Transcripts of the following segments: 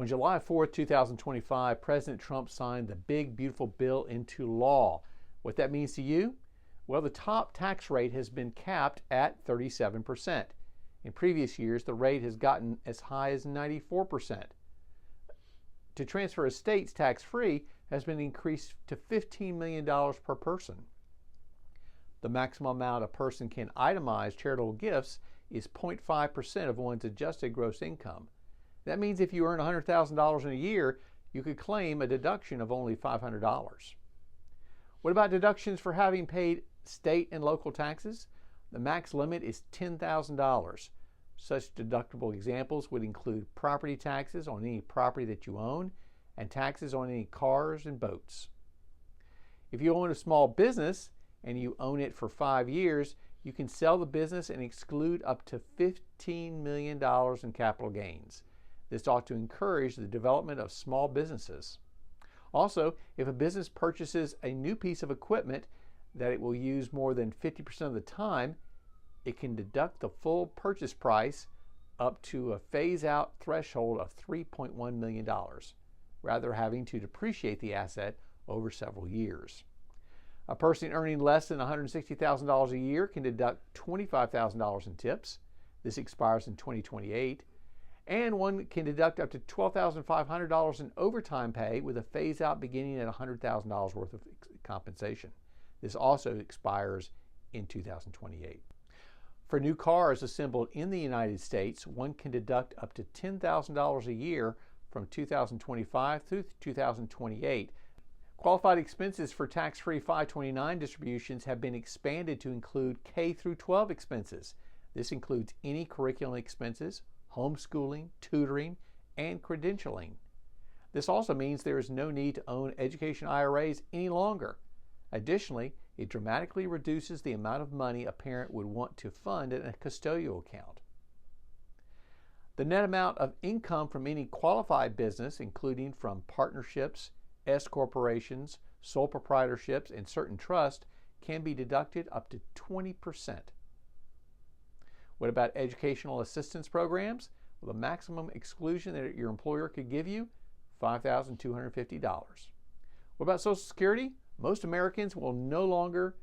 On July 4, 2025, President Trump signed the Big Beautiful Bill into law. What that means to you? Well, the top tax rate has been capped at 37%. In previous years, the rate has gotten as high as 94%. To transfer estates tax-free has been increased to $15 million per person. The maximum amount a person can itemize charitable gifts is 0.5% of one's adjusted gross income. That means if you earn $100,000 in a year, you could claim a deduction of only $500. What about deductions for having paid state and local taxes? The max limit is $10,000. Such deductible examples would include property taxes on any property that you own and taxes on any cars and boats. If you own a small business and you own it for 5 years, you can sell the business and exclude up to $15 million in capital gains. This ought to encourage the development of small businesses. Also, if a business purchases a new piece of equipment that it will use more than 50% of the time, it can deduct the full purchase price up to a phase-out threshold of $3.1 million, rather having to depreciate the asset over several years. A person earning less than $160,000 a year can deduct $25,000 in tips. This expires in 2028. And one can deduct up to $12,500 in overtime pay with a phase-out beginning at $100,000 worth of compensation. This also expires in 2028. For new cars assembled in the United States, one can deduct up to $10,000 a year from 2025 through 2028. Qualified expenses for tax-free 529 distributions have been expanded to include K through 12 expenses. This includes any curriculum expenses, homeschooling, tutoring, and credentialing. This also means there is no need to own education IRAs any longer. Additionally, it dramatically reduces the amount of money a parent would want to fund in a custodial account. The net amount of income from any qualified business, including from partnerships, S corporations, sole proprietorships, and certain trusts, can be deducted up to 20%. What about educational assistance programs? Well, the maximum exclusion that your employer could give you, $5,250. What about Social Security? Most Americans will no longer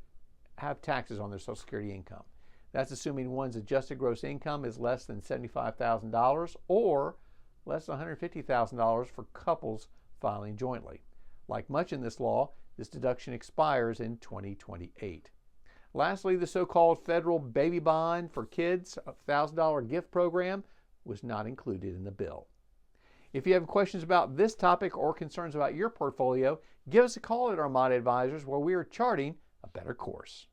have taxes on their Social Security income. That's assuming one's adjusted gross income is less than $75,000 or less than $150,000 for couples filing jointly. Like much in this law, this deduction expires in 2028. Lastly, the so-called federal baby bond for kids, a $1,000 gift program, was not included in the bill. If you have questions about this topic or concerns about your portfolio, give us a call at Armada Advisors, where we are charting a better course.